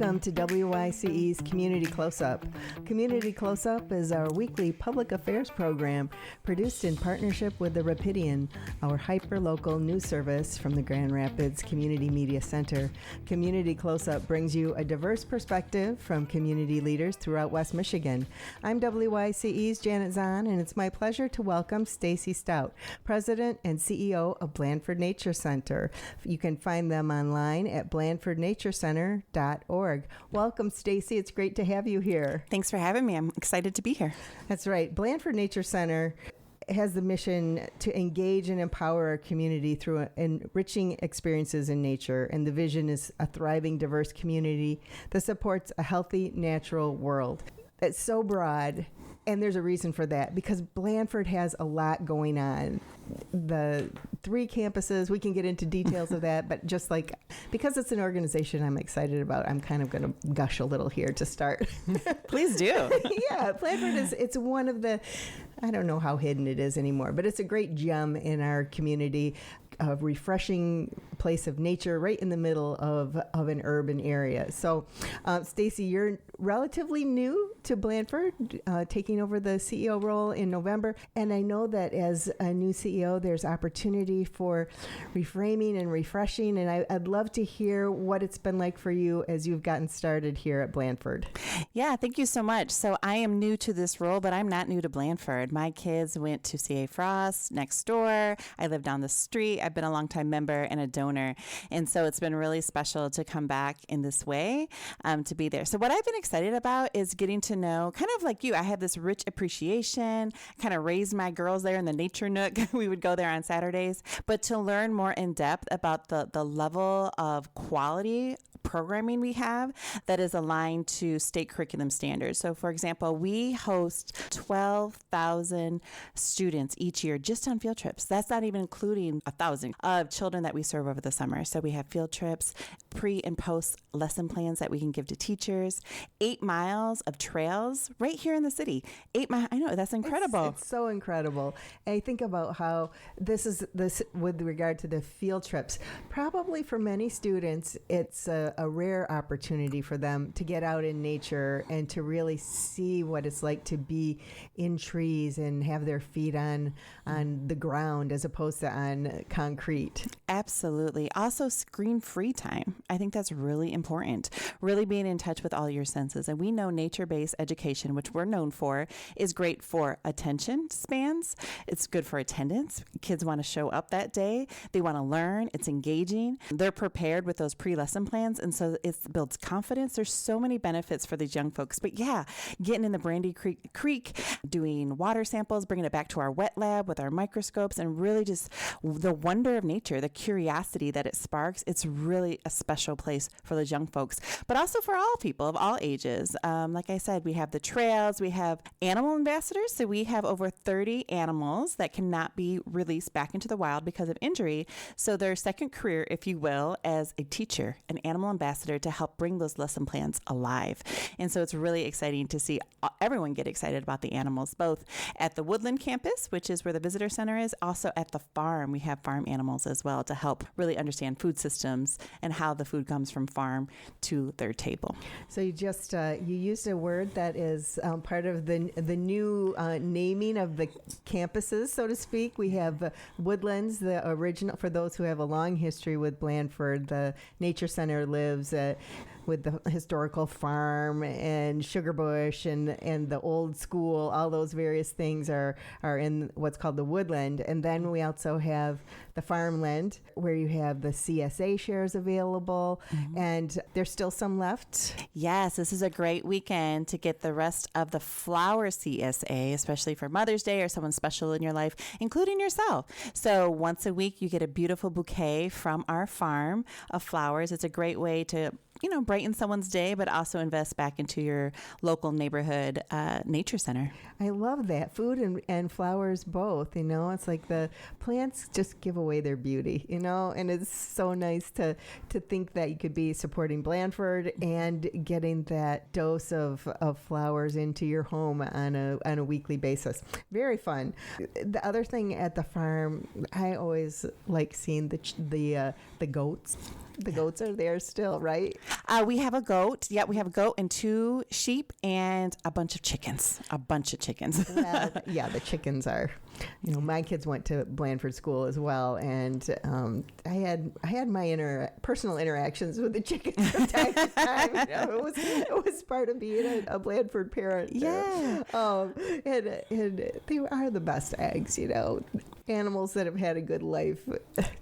Welcome to WYCE's Community Close-Up. Community Close-Up is our weekly public affairs program produced in partnership with the Rapidian, our hyper-local news service from the Grand Rapids Community Media Center. Community Close-Up brings you a diverse perspective from community leaders throughout West Michigan. I'm WYCE's Janet Zahn, and it's my pleasure to welcome Stacy Stout, President and CEO of Blandford Nature Center. You can find them online at blandfordnaturecenter.org. Welcome, Stacy. It's great to have you here. Thanks for having me. I'm excited to be here. That's right. Blandford Nature Center has the mission to engage and empower our community through enriching experiences in nature. And the vision is a thriving, diverse community that supports a healthy, natural world. It's so broad, and there's a reason for that, because Blandford has a lot going on. The 3 campuses, we can get into details of that, but just like, because it's an organization I'm excited about, I'm kind of going to gush a little here to start. Please do. Yeah, Blandford it's one of the, I don't know how hidden it is anymore, but it's a great gem in our community, a refreshing place of nature right in the middle of an urban area. So, Stacy, you're relatively new to Blandford, taking over the CEO role in November. And I know that as a new CEO, there's opportunity for reframing and refreshing. And I'd love to hear what it's been like for you as you've gotten started here at Blandford. Yeah, thank you so much. So I am new to this role, but I'm not new to Blandford. My kids went to CA Frost next door. I live down the street. I've been a longtime member and a donor. And so it's been really special to come back in this way, to be there. So what I've been excited about is getting to know, kind of like you, I have this rich appreciation, kind of raised my girls there in the nature nook. We would go there on Saturdays, but to learn more in depth about the level of quality programming we have that is aligned to state curriculum standards. So for example, we host 12,000 students each year just on field trips. That's not even including 1,000 of children that we serve over the summer. So we have field trips, pre and post lesson plans that we can give to teachers, 8 miles of trails right here in the city. 8 miles, I know, that's incredible. It's so incredible. I think about how this with regard to the field trips, probably for many students, it's a rare opportunity for them to get out in nature and to really see what it's like to be in trees and have their feet on the ground as opposed to on concrete. Absolutely. Also, screen-free time. I think that's really important. Really being in touch with all your senses. And we know nature-based education, which we're known for, is great for attention spans. It's good for attendance. Kids want to show up that day. They want to learn. It's engaging. They're prepared with those pre-lesson plans. And so it builds confidence. There's so many benefits for these young folks. But yeah, getting in the Brandy Creek, doing water samples, bringing it back to our wet lab with our microscopes, and really just the wonder of nature, the curiosity that it sparks. It's really a special place for those young folks, but also for all people of all ages. Like I said, we have the trails, we have animal ambassadors. So we have over 30 animals that cannot be released back into the wild because of injury. So their second career, if you will, as a teacher, an animal ambassador, to help bring those lesson plans alive. And so it's really exciting to see everyone get excited about the animals, both at the Woodland campus, which is where the visitor center is, also at the farm. We have farm animals as well to help really understand food systems and how the food comes from farm to their table. So you just you used a word that is part of the new naming of the campuses, so to speak. We have Woodlands, the original, for those who have a long history with Blandford. The Nature Center lives with the historical farm and Sugar Bush and the old school. All those various things are in what's called the Woodland. And then we also have the farmland, where you have the CSA shares available. Mm-hmm. And there's still some left. Yes, this is a great weekend to get the rest of the flower CSA, especially for Mother's Day or someone special in your life, including yourself. So once a week, you get a beautiful bouquet from our farm of flowers. It's a great way to brighten someone's day, but also invest back into your local neighborhood nature center. I love that. Food and flowers both, it's like the plants just give away their beauty, and it's so nice to think that you could be supporting Blandford and getting that dose of flowers into your home on a weekly basis. Very fun. The other thing at the farm, I always like seeing the goats. The goats are there still, right? We have a goat. Yeah, we have a goat and 2 sheep and a bunch of chickens. Well, yeah, the chickens are. My kids went to Blandford school as well, and I had my personal interactions with the chickens from time to time. It was part of being a Blandford parent. Yeah. And they are the best eggs. Animals that have had a good life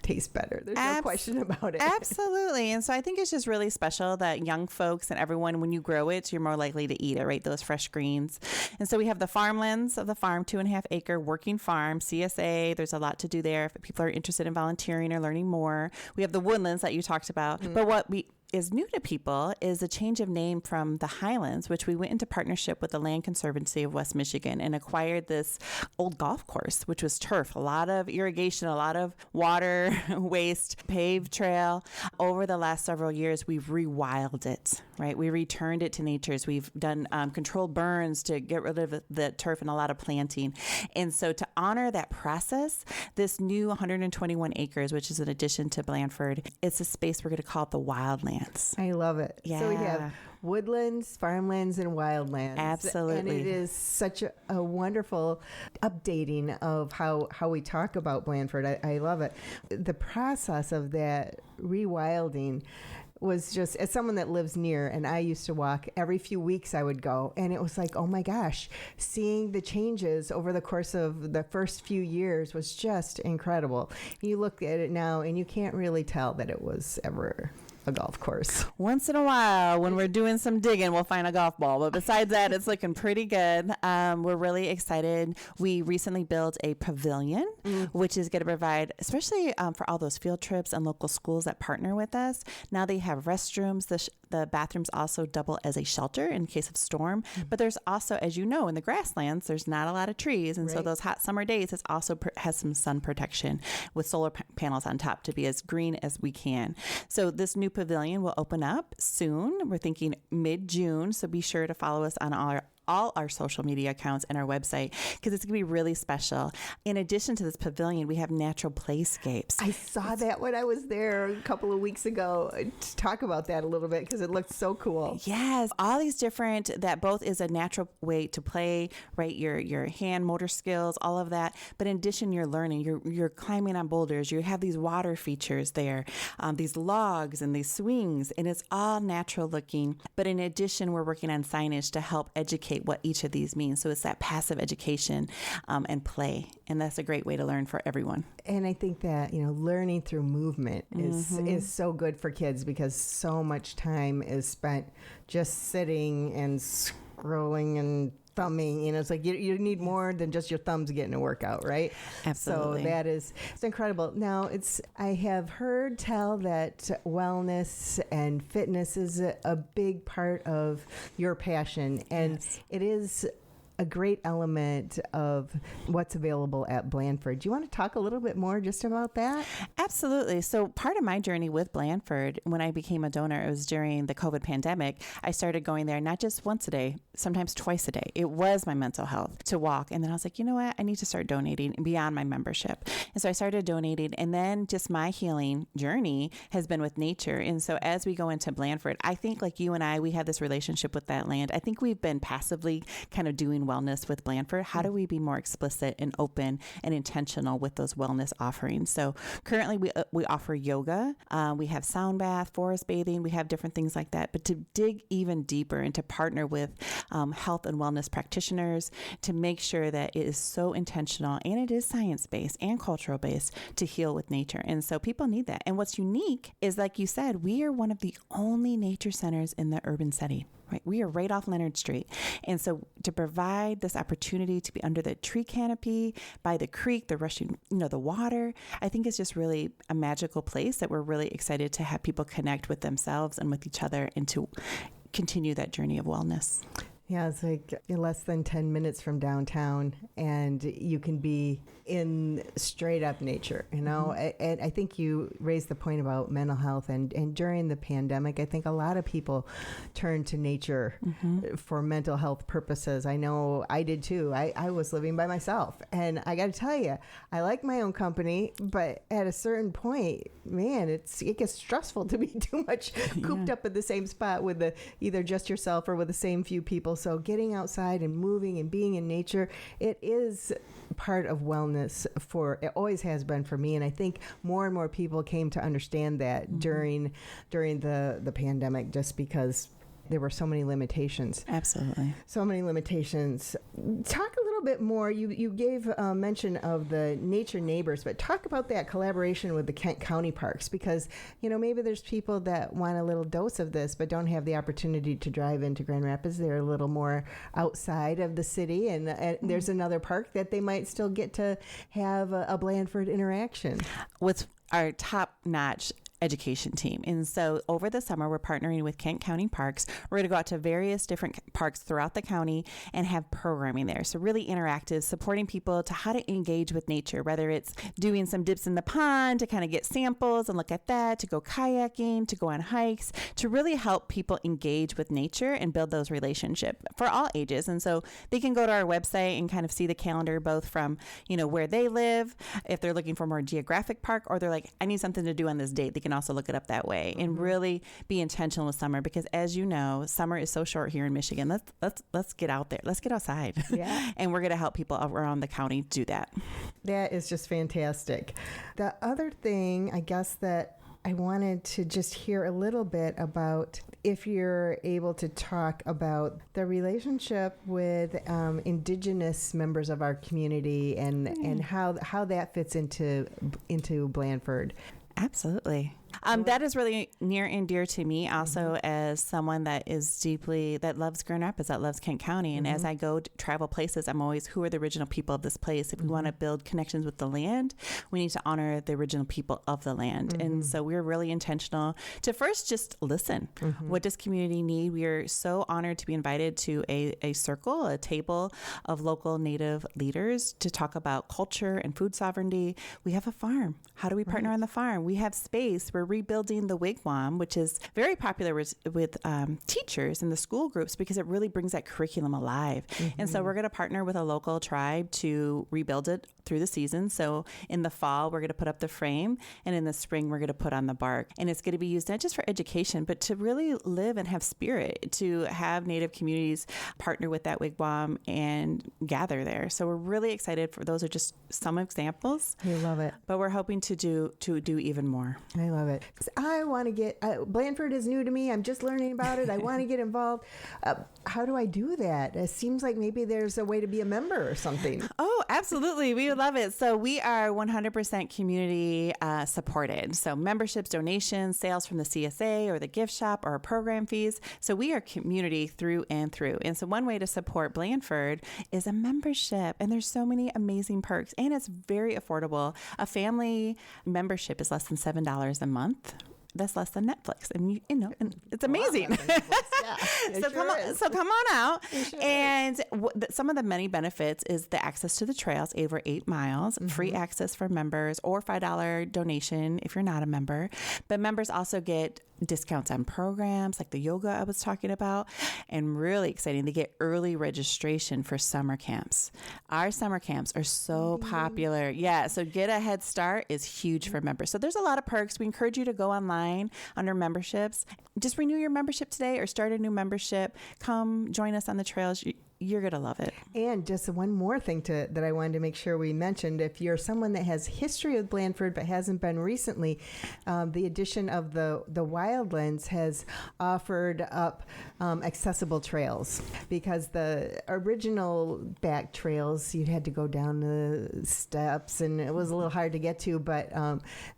taste better. There's no question about it. Absolutely. And so I think it's just really special that young folks and everyone, when you grow it, you're more likely to eat it, right? Those fresh greens. And so we have the farmlands of the farm, 2.5 acre working farm, CSA. There's a lot to do there if people are interested in volunteering or learning more. We have the woodlands that you talked about. Mm-hmm. But what is new to people is a change of name from the Highlands, which we went into partnership with the Land Conservancy of West Michigan and acquired this old golf course, which was turf, a lot of irrigation, a lot of water waste, paved trail. Over the last several years, we've rewilded it, right? We returned it to nature's. We've done controlled burns to get rid of the turf and a lot of planting. And so to honor that process, this new 121 acres, which is an addition to Blandford, it's a space we're going to call it the Wildlands. I love it. Yeah. So we have woodlands, farmlands, and wildlands. Absolutely. And it is such a wonderful updating of how we talk about Blandford. I love it. The process of that rewilding was just, as someone that lives near, and I used to walk every few weeks, I would go, and it was like, oh my gosh, seeing the changes over the course of the first few years was just incredible. You look at it now and you can't really tell that it was ever a golf course. Once in a while, when we're doing some digging, we'll find a golf ball. But besides that, it's looking pretty good. We're really excited. We recently built a pavilion, which is going to provide, especially for all those field trips and local schools that partner with us. Now they have restrooms. The bathrooms also double as a shelter in case of storm. But there's also, as you know, in the grasslands, there's not a lot of trees. And so those hot summer days, it also has some sun protection with solar panels on top to be as green as we can. So this new pavilion will open up soon. We're thinking mid-June. So be sure to follow us on all our social media accounts and our website, because it's going to be really special. In addition to this pavilion, we have natural playscapes. I saw that when I was there a couple of weeks ago. Talk about that a little bit, because it looked so cool. Yes, all these different, that both is a natural way to play, right? Your hand motor skills, all of that. But in addition, you're learning, you're climbing on boulders. You have these water features there, these logs and these swings, and it's all natural looking. But in addition, we're working on signage to help educate what each of these means. So it's that passive education and play. And that's a great way to learn for everyone. And I think that, learning through movement is so good for kids, because so much time is spent just sitting and scrolling and thumbing. It's like you need more than just your thumbs getting a workout, right? Absolutely. So it's incredible. Now I have heard tell that wellness and fitness is a big part of your passion, and it is a great element of what's available at Blandford. Do you want to talk a little bit more just about that? Absolutely. So part of my journey with Blandford, when I became a donor, it was during the COVID pandemic. I started going there not just once a day, sometimes twice a day. It was my mental health to walk. And then I was like, you know what? I need to start donating beyond my membership. And so I started donating. And then just my healing journey has been with nature. And so as we go into Blandford, I think like you and I, we have this relationship with that land. I think we've been passively kind of doing wellness with Blandford. How do we be more explicit and open and intentional with those wellness offerings? So currently we offer yoga. We have sound bath, forest bathing. We have different things like that. But to dig even deeper and to partner with health and wellness practitioners to make sure that it is so intentional and it is science-based and cultural-based to heal with nature. And so people need that. And what's unique is, like you said, we are one of the only nature centers in the urban setting. Right, we are right off Leonard Street. And so to provide this opportunity to be under the tree canopy, by the creek, the rushing, the water, I think is just really a magical place that we're really excited to have people connect with themselves and with each other and to continue that journey of wellness. Yeah, it's like less than 10 minutes from downtown, and you can be in straight up nature, you know? And I think you raised the point about mental health, and during the pandemic, I think a lot of people turned to nature for mental health purposes. I know I did too. I was living by myself, and I got to tell you, I like my own company, but at a certain point, man, it gets stressful to be too much cooped up in the same spot with either just yourself or with the same few people. So getting outside and moving and being in nature, it is part of wellness it always has been for me. And I think more and more people came to understand that during the pandemic, just because there were so many limitations. Absolutely. So many limitations. Talk a little bit more. You gave a mention of the Nature Neighbors, but talk about that collaboration with the Kent County Parks, because, you know, maybe there's people that want a little dose of this but don't have the opportunity to drive into Grand Rapids. They're a little more outside of the city, and there's another park that they might still get to have a Blandford interaction. With our top-notch education team. And so over the summer, we're partnering with Kent County Parks. We're going to go out to various different parks throughout the county and have programming there. So really interactive, supporting people to how to engage with nature, whether it's doing some dips in the pond to kind of get samples and look at that, to go kayaking, to go on hikes, to really help people engage with nature and build those relationships for all ages. And so they can go to our website and kind of see the calendar, both from, you know, where they live, if they're looking for more geographic park, or they're like, I need something to do on this date. They can also look it up that way and really be intentional with summer, because as you know, summer is so short here in Michigan. Let's get out there. Let's get outside. Yeah. And we're going to help people around the county do that. That is just fantastic. The other thing, I guess, that I wanted to just hear a little bit about, if you're able to talk about the relationship with Indigenous members of our community and how that fits into Blandford. Absolutely. That is really near and dear to me also, as someone that loves Grand Rapids, that loves Kent County. And as I go to travel places, I'm always, who are the original people of this place? If we want to build connections with the land, we need to honor the original people of the land. And so we're really intentional to first just listen. What does community need? We are so honored to be invited to a circle, a table of local Native leaders to talk about culture and food sovereignty. We have a farm. How do we partner on the farm? We have space. We're rebuilding the wigwam, which is very popular with teachers in the school groups, because it really brings that curriculum alive. And so we're going to partner with a local tribe to rebuild it through the season. So in the fall, we're going to put up the frame, and in the spring, we're going to put on the bark. And it's going to be used not just for education, but to really live and have spirit, to have Native communities partner with that wigwam and gather there. So we're really excited. Those are just some examples. I love it. But we're hoping to do even more. I love it. I want to get, Blandford is new to me. I'm just learning about it. I want to get involved. How do I do that? It seems like maybe there's a way to be a member or something. Oh, absolutely. We would love it. So we are 100% community supported. So memberships, donations, sales from the CSA or the gift shop, or program fees. So we are community through and through. And so one way to support Blandford is a membership. And there's so many amazing perks, and it's very affordable. A family membership is less than $7 a month. That's less than Netflix, and you know, and it's amazing. So come on out. And some of the many benefits is the access to the trails over 8 miles, free access for members, or $5 donation if you're not a member. But members also get discounts on programs like the yoga I was talking about, and really exciting, they get early registration for summer camps. Our summer camps are so popular. Yeah, so get a head start is huge for members. So there's a lot of perks. We encourage you to go online under memberships. Just renew your membership today or start a new membership. Come join us on the trails. You're going to love it. And just one more thing that I wanted to make sure we mentioned. If you're someone that has history with Blandford but hasn't been recently, the addition of the Wildlands has offered up accessible trails, because the original back trails, you had to go down the steps and it was a little hard to get to, but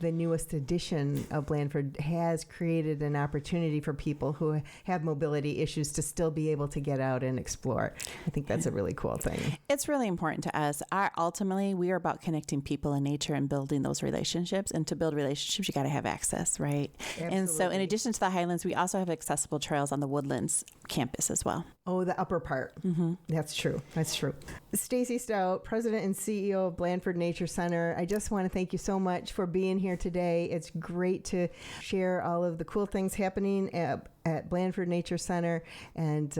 the newest edition of Blandford has created an opportunity for people who have mobility issues to still be able to get out and explore. I think that's a really cool thing. It's really important to us. Ultimately, we are about connecting people and nature and building those relationships. And to build relationships, you got to have access, right? Absolutely. And so in addition to the Highlands, we also have accessible trails on the Woodlands campus as well. Oh, the upper part. Mm-hmm. That's true. That's true. Stacy Stout, President and CEO of Blandford Nature Center. I just want to thank you so much for being here today. It's great to share all of the cool things happening at Blandford Nature Center, and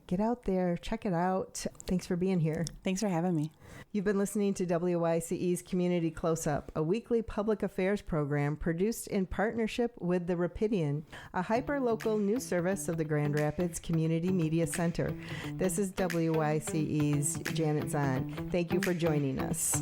get out there, check it out. Thanks for being here. Thanks for having me. You've been listening to WYCE's Community Close-Up, a weekly public affairs program produced in partnership with the Rapidian, a hyper-local news service of the Grand Rapids Community Media Center. This is WYCE's Janet Zahn. Thank you for joining us.